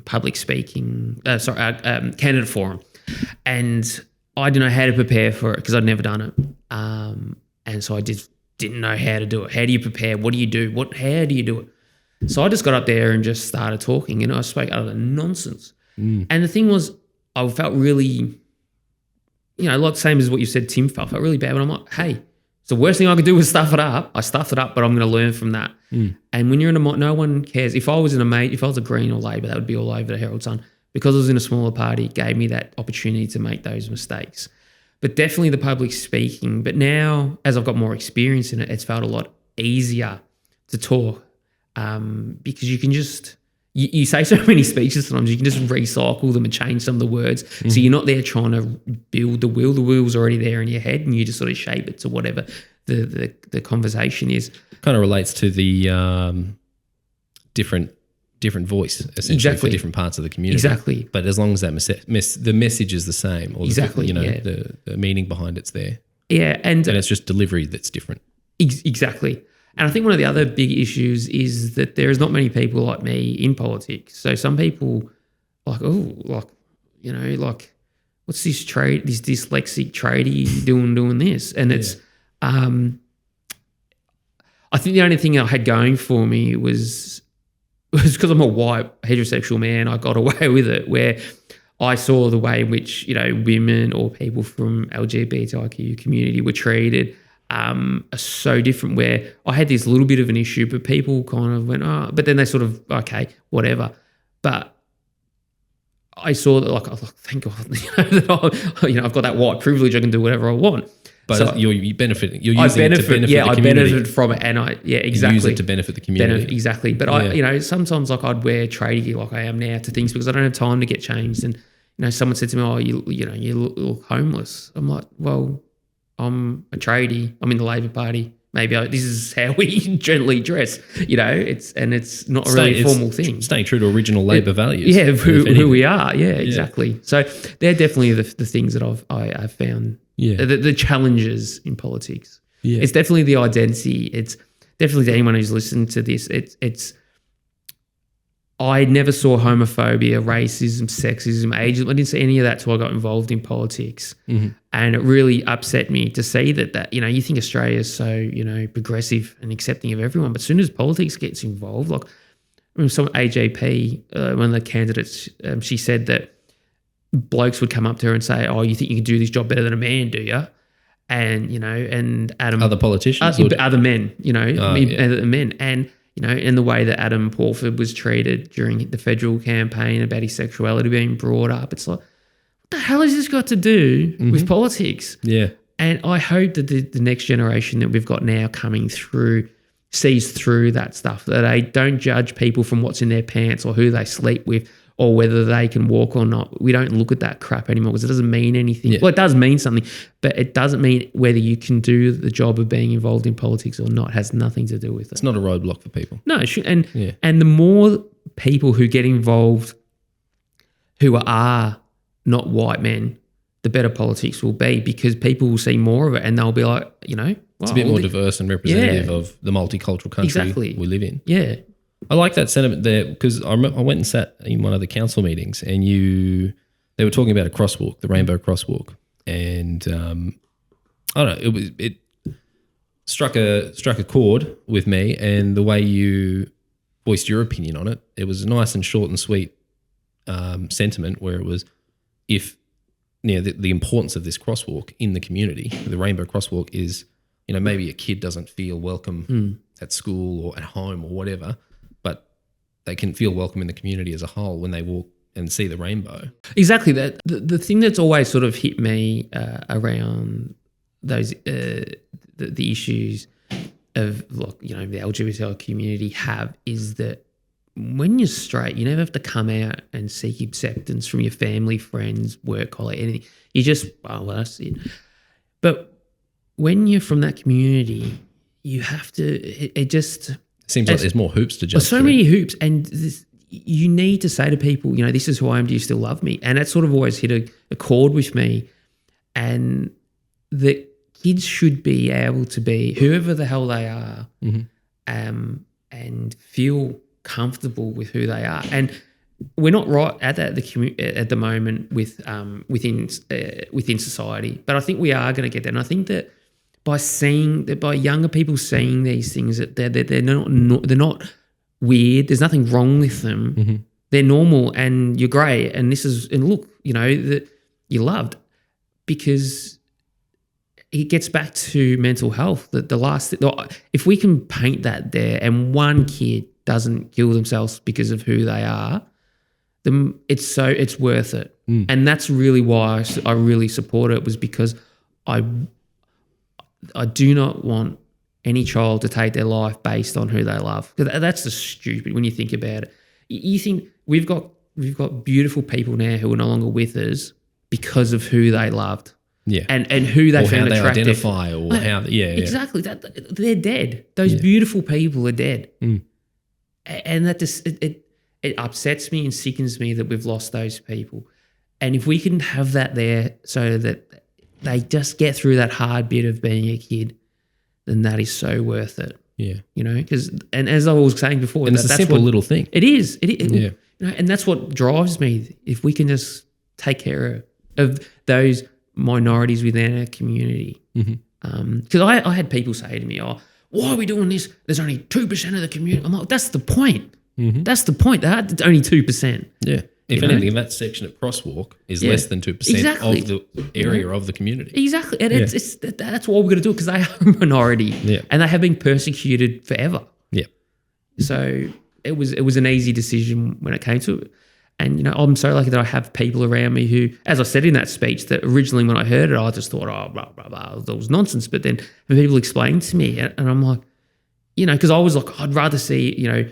public speaking, candidate forum. And I didn't know how to prepare for it because I'd never done it. And so I just didn't know how to do it. How do you prepare? What do you do? How do you do it? So I just got up there and just started talking and I spoke out of the nonsense. And the thing was, I felt really, you know, like same as what you said, Tim felt really bad. But I'm like, hey, it's the worst thing I could do was stuff it up. I stuffed it up, but I'm going to learn from that. And when you're in no one cares. If I was a Green or Labor, that would be all over the Herald Sun. Because I was in a smaller party, it gave me that opportunity to make those mistakes. But definitely the public speaking. But now, as I've got more experience in it, it's felt a lot easier to talk because you can just, you say so many speeches sometimes, you can just recycle them and change some of the words. So you're not there trying to build the wheel. The wheel's already there in your head and you just sort of shape it to whatever the conversation is. Kind of relates to the different voice, essentially, for different parts of the community. Exactly. But as long as that the message is the same, or the meaning behind it's there. Yeah, and it's just delivery that's different. Exactly. And I think one of the other big issues is that there is not many people like me in politics. So some people what's this dyslexic tradie doing this? And it's, I think the only thing I had going for me was because I'm a white heterosexual man, I got away with it, where I saw the way in which, you know, women or people from LGBTQIA community were treated are so different, where I had this little bit of an issue, but people kind of went, but then they sort of, okay, whatever. But I saw that, like, thank God, that I've got that white privilege, I can do whatever I want. But so you're benefiting. You're using it to benefit the community. I benefited from it, and exactly. You use it to benefit the community. Exactly. But I, sometimes like I'd wear tradie like I am now to things because I don't have time to get changed. And someone said to me, you look homeless. I'm like, well, I'm a tradie. I'm in the Labor Party. Maybe this is how we generally dress. It's not a really formal thing. Staying true to original Labor values. Yeah, who we are. Yeah, exactly. Yeah. So they're definitely the things that I've found. Yeah, the challenges in politics. Yeah, it's definitely the identity. It's definitely to anyone who's listened to this. It's. I never saw homophobia, racism, sexism, ageism. I didn't see any of that till I got involved in politics, and it really upset me to see that you think Australia is so progressive and accepting of everyone, but as soon as politics gets involved, like some AJP, one of the candidates, she said that blokes would come up to her and say, "Oh, you think you can do this job better than a man, do you?" and, you know, and Adam. Other politicians? Other men, you know, yeah. men. And, you know, and the way that Adam Pawford was treated during the federal campaign about his sexuality being brought up. It's like, what the hell has this got to do with politics? Yeah. And I hope that the next generation that we've got now coming through sees through that stuff, that they don't judge people from what's in their pants or who they sleep with or whether they can walk or not. We don't look at that crap anymore because it doesn't mean anything. Yeah. Well, it does mean something, but it doesn't mean whether you can do the job of being involved in politics or not. It has nothing to do with it. It's not a roadblock for people. No, it should, and the more people who get involved who are not white men, the better politics will be, because people will see more of it and they'll be like, you know, it's a bit more diverse and representative of the multicultural country we live in. Yeah. I like that sentiment there, because I went and sat in one of the council meetings and they were talking about a crosswalk, the rainbow crosswalk, and I don't know, it struck a chord with me, and the way you voiced your opinion on it, it was a nice and short and sweet sentiment where it was, if the importance of this crosswalk in the community, the rainbow crosswalk is, you know, maybe a kid doesn't feel welcome at school or at home or whatever, but they can feel welcome in the community as a whole when they walk and see the rainbow. Exactly. That the thing that's always sort of hit me around those the issues of, like, you know, the LGBT community have is that when you're straight, you never have to come out and seek acceptance from your family, friends, work colleague, anything. You just, well, that's it. But when you're from that community, you have to, it just seems like there's more hoops to jump through. So many hoops, and you need to say to people, you know, this is who I am, do you still love me? And that sort of always hit a chord with me. And the kids should be able to be whoever the hell they are, and feel comfortable with who they are. And we're not right at that at the moment within society, but I think we are going to get there. And I think that by younger people seeing these things, that they're not weird. There's nothing wrong with them. They're normal, and you're great. And look, you know, that you're loved, because it gets back to mental health. That if we can paint that there, and one kid doesn't kill themselves because of who they are, then it's worth it. And that's really why I really support it, was because I do not want any child to take their life based on who they love. That's just stupid when you think about it. You think we've got beautiful people now who are no longer with us because of who they loved. Yeah. And who they found attractive. Or how they identify, or how, exactly. They're dead. Those beautiful people are dead. And that just, it upsets me and sickens me that we've lost those people. And if we can have that there so that they just get through that hard bit of being a kid, then that is so worth it. Yeah. You know, and as I was saying before, and it's a simple little thing. It is. You know, and that's what drives me. If we can just take care of those minorities within our community. Because I had people say to me, "Oh, why are we doing this? There's only 2% of the community." I'm like, that's the point. That's the point. That's only 2%. Yeah. If anything, that section at Crosswalk is less than 2% of the area of the community. Exactly. And that's what we're going to do, because they are a minority and they have been persecuted forever. Yeah. So it was an easy decision when it came to it. And, you know, I'm so lucky that I have people around me who, as I said in that speech, that originally when I heard it, I just thought, blah, blah, blah, that was nonsense. But then when people explained to me, and I'm like, you know, because I was like, I'd rather see, you know,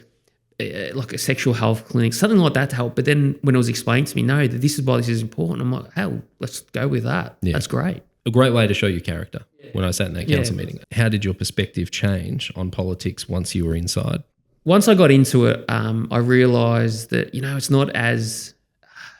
like a sexual health clinic, something like that to help. But then when it was explained to me, no, that this is why this is important, I'm like, hell, let's go with that. Yeah. That's great. A great way to show your character when I sat in that council meeting. How did your perspective change on politics once you were inside? Once I got into it, I realised that, you know, it's not as,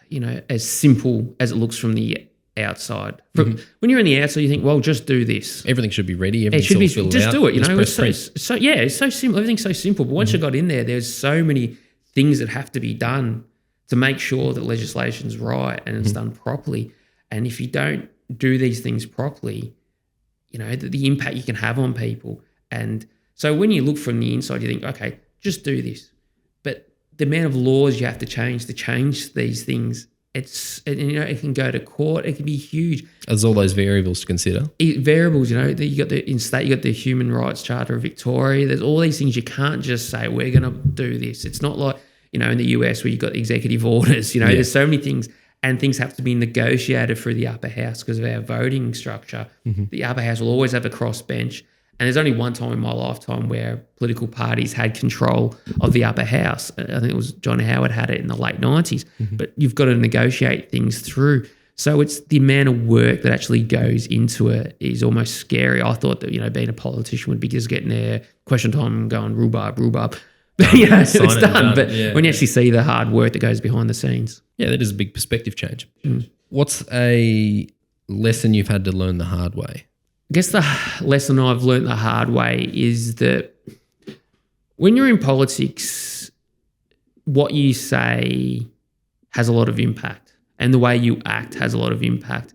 you know, as simple as it looks from the outside. When you're on the outside, you think, well, just do this. Everything should be ready. Everything should be filled just out. Do it. You know, it's so simple. Everything's so simple. But once you got in there, there's so many things that have to be done to make sure that legislation's right and it's done properly. And if you don't do these things properly, you know, the impact you can have on people. And so when you look from the inside, you think, okay, just do this. But the amount of laws you have to change these things it can go to court. It can be huge. There's all those variables to consider. Variables, you got in state, you got the Human Rights Charter of Victoria. There's all these things. You can't just say we're going to do this. It's not like in the US where you got executive orders. There's so many things, and things have to be negotiated through the upper house because of our voting structure. Mm-hmm. The upper house will always have a crossbench. And there's only one time in my lifetime where political parties had control of the upper house. I think it was John Howard had it in the late 90s. Mm-hmm. But you've got to negotiate things through. So it's the amount of work that actually goes into it is almost scary. I thought that, being a politician would be just getting there, question time and going rhubarb. It's done. But when you actually see the hard work that goes behind the scenes. Yeah, that is a big perspective change. Mm. What's a lesson you've had to learn the hard way? I guess the lesson I've learned the hard way is that when you're in politics, what you say has a lot of impact, and the way you act has a lot of impact.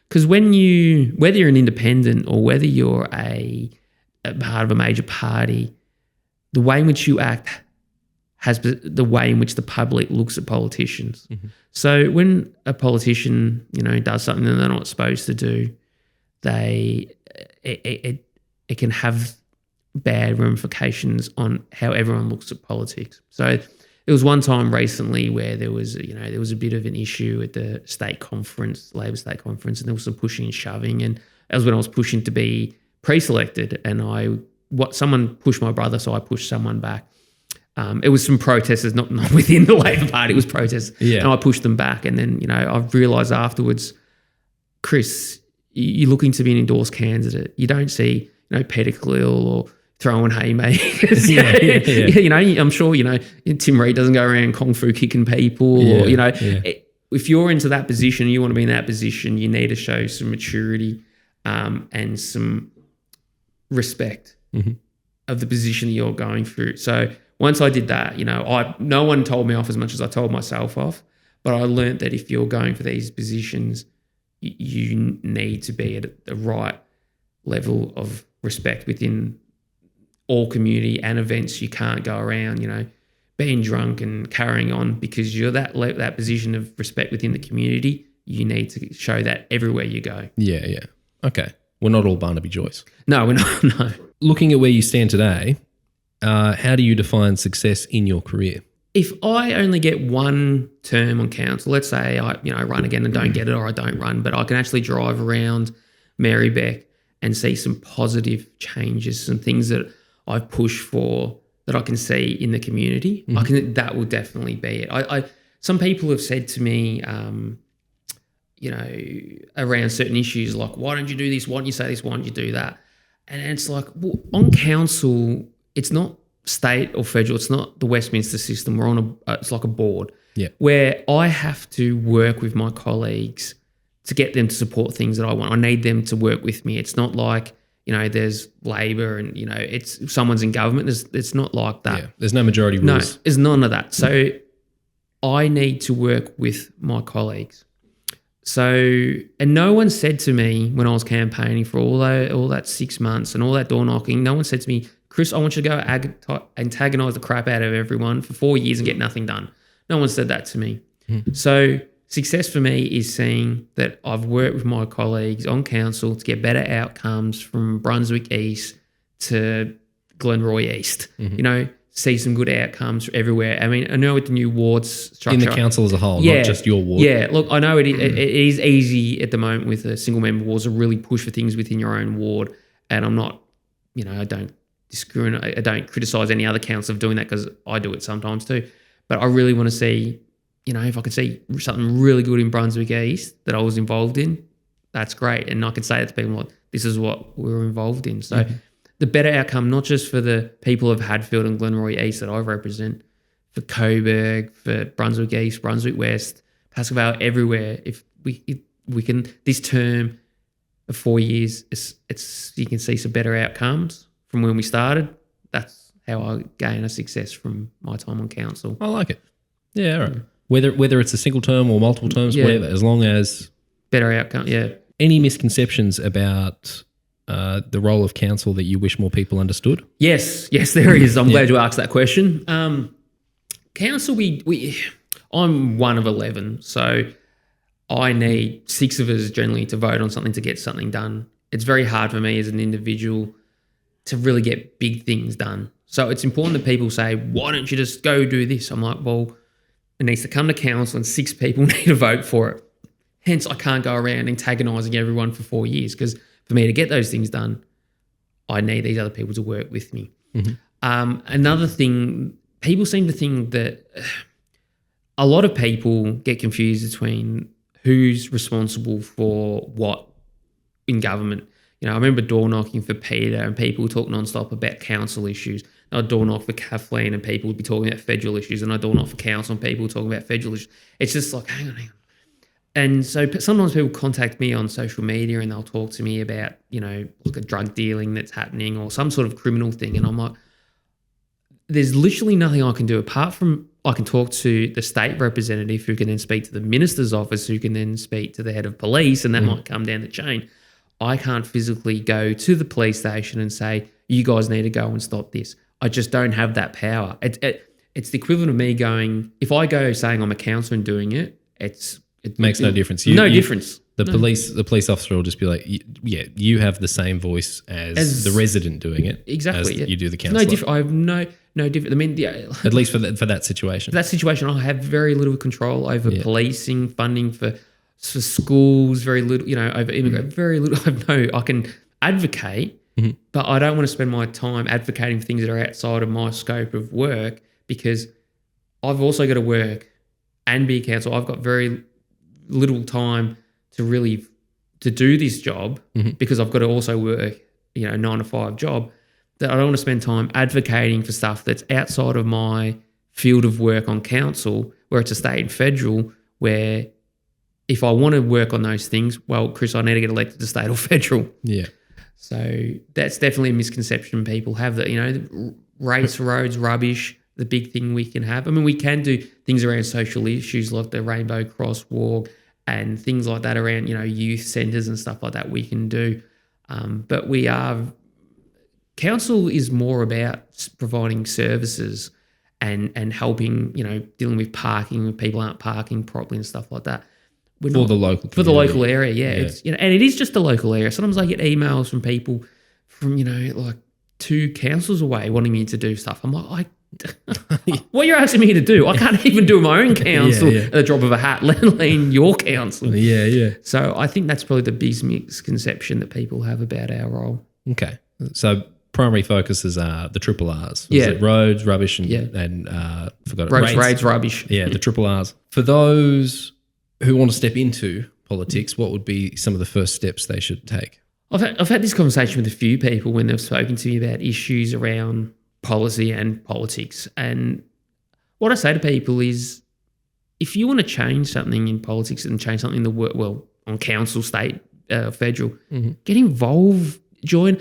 Because whether you're an independent or whether you're a part of a major party, the way in which you act has the way in which the public looks at politicians. Mm-hmm. So when a politician, does something that they're not supposed to do, it can have bad ramifications on how everyone looks at politics. So there was one time recently where there was a bit of an issue at the state conference, Labor state conference, and there was some pushing and shoving, and that was when I was pushing to be preselected, and someone pushed my brother, so I pushed someone back. It was some protesters, not within the Labor Party, it was protests, and I pushed them back, and then I've realised afterwards, Chris, you're looking to be an endorsed candidate. You don't see, Peter Khalil or throwing haymakers. I'm sure, Tim Reid doesn't go around kung fu kicking people. If you're into that position, you want to be in that position, you need to show some maturity and some respect of the position that you're going through. So once I did that, no one told me off as much as I told myself off, but I learned that if you're going for these positions, you need to be at the right level of respect within all community and events. You can't go around, being drunk and carrying on because you're that position of respect within the community. You need to show that everywhere you go. Yeah. Okay. We're not all Barnaby Joyce. No, we're not. No. Looking at where you stand today, how do you define success in your career? If I only get one term on council, let's say I run again and don't get it, or I don't run, but I can actually drive around Merri-bek and see some positive changes, some things that I've pushed for that I can see in the community. Mm-hmm. That will definitely be it. Some people have said to me, around certain issues, like, why don't you do this? Why don't you say this? Why don't you do that? And it's like, well, on council, it's not state or federal, it's not the Westminster system. We're on it's like a board where I have to work with my colleagues to get them to support things that I want. I need them to work with me. It's not like, there's Labor and, it's someone's in government. It's not like that. Yeah, there's no majority rules. No, there's none of that. So I need to work with my colleagues. So, and no one said to me when I was campaigning for all that 6 months and all that door knocking, no one said to me, Chris, I want you to go antagonise the crap out of everyone for 4 years and get nothing done. No one said that to me. So success for me is seeing that I've worked with my colleagues on council to get better outcomes from Brunswick East to Glenroy East. See some good outcomes everywhere. I mean, I know with the new wards structure. In the council as a whole, not just your ward. Yeah, look, I know it is easy at the moment with the single member wards to really push for things within your own ward. And I'm not, I don't discriminate. I don't criticise any other council of doing that because I do it sometimes too. But I really want to see, if I could see something really good in Brunswick East that I was involved in, that's great. And I can say it to people like, this is what we were involved in. So the better outcome, not just for the people of Hadfield and Glenroy East that I represent, for Coburg, for Brunswick East, Brunswick West, Pasco Vale, everywhere. If we can, this term of 4 years, it's you can see some better outcomes from when we started. That's how I gain a success from my time on council. I like it. Yeah, all right. Whether it's a single term or multiple terms, whatever, as long as better outcome. Yeah. Any misconceptions about the role of council that you wish more people understood? Yes, there is. I'm glad you asked that question. Council, I'm one of 11, so I need 6 of us generally to vote on something to get something done. It's very hard for me as an individual to really get big things done. So it's important that people say, why don't you just go do this? I'm like, well, it needs to come to council and 6 people need to vote for it. Hence, I can't go around antagonising everyone for 4 years, because for me to get those things done, I need these other people to work with me. Another thing, people seem to think that a lot of people get confused between who's responsible for what in government. You know, I remember door knocking for Peter and people talk nonstop about council issues. I'd door knock for Kathleen and people would be talking about federal issues, and I'd door knock for council and people talking about federal issues. It's just like, hang on. And so sometimes people contact me on social media and they'll talk to me about, you know, like a drug dealing that's happening or some sort of criminal thing. And I'm like, there's literally nothing I can do apart from I can talk to the state representative who can then speak to the minister's office, who can then speak to the head of police, and that might come down the chain. I can't physically go to the police station and say, you guys need to go and stop this. I just don't have that power. It's the equivalent of me going, if I go saying I'm a councillor and doing it, it makes no difference. Difference. The police officer will just be like, yeah, you have the same voice as the resident doing it. Exactly. As you do the councillor. No different. I have no different. I mean, at least for that situation. That situation, I have very little control over policing, funding for schools, very little, you know, over immigrant, very little. I can advocate, but I don't want to spend my time advocating for things that are outside of my scope of work, because I've also got to work and be a councillor. I've got very little time to do this job because I've got to also work, you know, 9 to 5 job, that I don't want to spend time advocating for stuff that's outside of my field of work on council, where it's a state and federal, where if I want to work on those things, well, Chris, I need to get elected to state or federal. Yeah. So that's definitely a misconception people have, that, you know, race, roads, rubbish, the big thing we can have. I mean, we can do things around social issues like the rainbow crosswalk and things like that around, you know, youth centres and stuff like that we can do. But council is more about providing services and helping, you know, dealing with parking when people aren't parking properly and stuff like that. The local area, yeah. It's, you know, and it is just the local area. Sometimes I get emails from people from, you know, like 2 councils away wanting me to do stuff. I'm like, what you're asking me to do? I can't even do my own council at the drop of a hat, let alone your council. Yeah. So I think that's probably the biggest misconception that people have about our role. Okay. So primary focuses are the triple R's. Yeah. It roads, rubbish, and forgot it. Roads, rubbish. Yeah, the triple R's. For those who want to step into politics, what would be some of the first steps they should take? I've had this conversation with a few people when they've spoken to me about issues around policy and politics. And what I say to people is, if you want to change something in politics and change something in the work, well, on council, state, federal, get involved, join.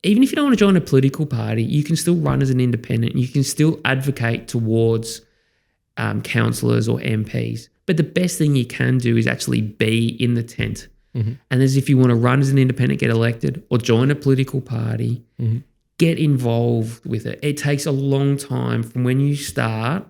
Even if you don't want to join a political party, you can still run as an independent. You can still advocate towards councillors or MPs. But the best thing you can do is actually be in the tent. And as if you want to run as an independent, get elected, or join a political party, get involved with it. It takes a long time from when you start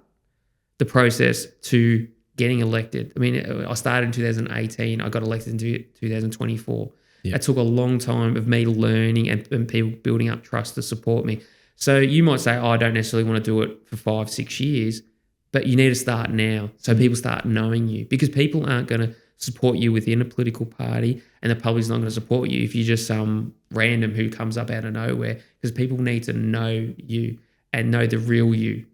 the process to getting elected. I mean, I started in 2018. I got elected in 2024. It took a long time of me learning and people building up trust to support me. So you might say, I don't necessarily want to do it for 5-6 years, but you need to start now so people start knowing you, because people aren't going to support you within a political party, and the public's not going to support you if you're just some random who comes up out of nowhere, because people need to know you and know the real you.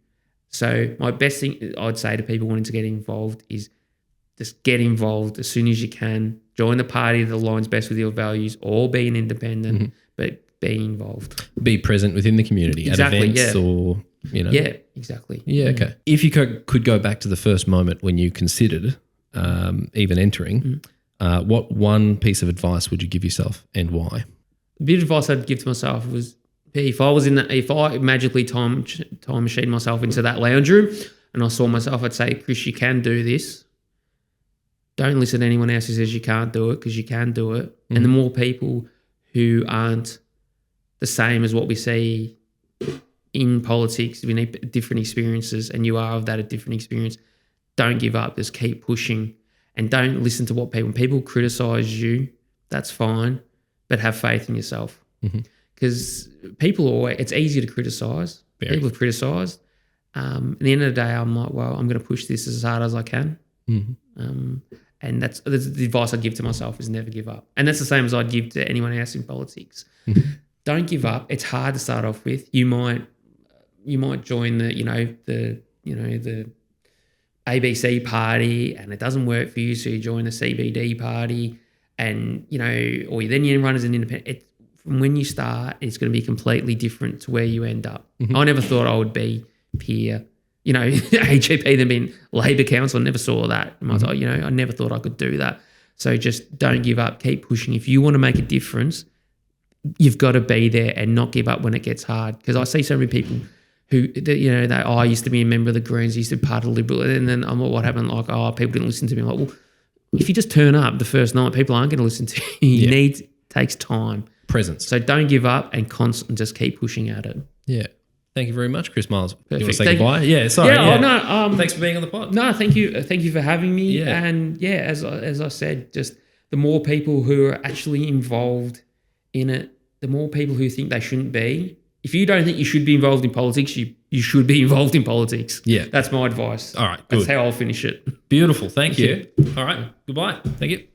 So my best thing I'd say to people wanting to get involved is just get involved as soon as you can. Join the party that aligns best with your values, or be an independent, but be involved. Be present within the community at events or, you know. Yeah, exactly. Yeah, okay. If you could go back to the first moment when you considered even entering, what one piece of advice would you give yourself and why? The bit of advice I'd give to myself was, if I magically time machine myself into that lounge room and I saw myself, I'd say, Chris, you can do this. Don't listen to anyone else who says you can't do it, because you can do it. And the more people who aren't the same as what we see in politics, we need different experiences, and you are of that a different experience. Don't give up. Just keep pushing. and don't listen to when people criticize you, that's fine, but have faith in yourself. Because it's easy to criticize. Very. People have criticized. At the end of the day, I'm like, well, I'm going to push this as hard as I can. And that's the advice I give to myself is never give up. And that's the same as I'd give to anyone else in politics. Don't give up. It's hard to start off with. You might join the ABC party and it doesn't work for you, so you join the CBD party, and or then you run as an independent. From when you start, it's going to be completely different to where you end up. I never thought I would be peer, HEP, then being Labor Council. I never saw that. I was like, I never thought I could do that. So just don't give up. Keep pushing. If you want to make a difference, you've got to be there and not give up when it gets hard. Because I see so many people who, I used to be a member of the Greens, used to be part of the Liberal, and then I'm like, what happened? Like, people didn't listen to me. I'm like, well, if you just turn up the first night, people aren't going to listen to you. Takes time. Presence. So don't give up and just keep pushing at it. Yeah. Thank you very much, Chris Miles. Perfect. You want to say goodbye? Yeah, sorry. Thanks for being on the pod. No, thank you. Thank you for having me. Yeah. And as I said, just the more people who are actually involved in it, the more people who think they shouldn't be. If you don't think you should be involved in politics, you should be involved in politics. Yeah. That's my advice. All right, good. That's how I'll finish it. Beautiful. Thank you. All right. Goodbye. Thank you.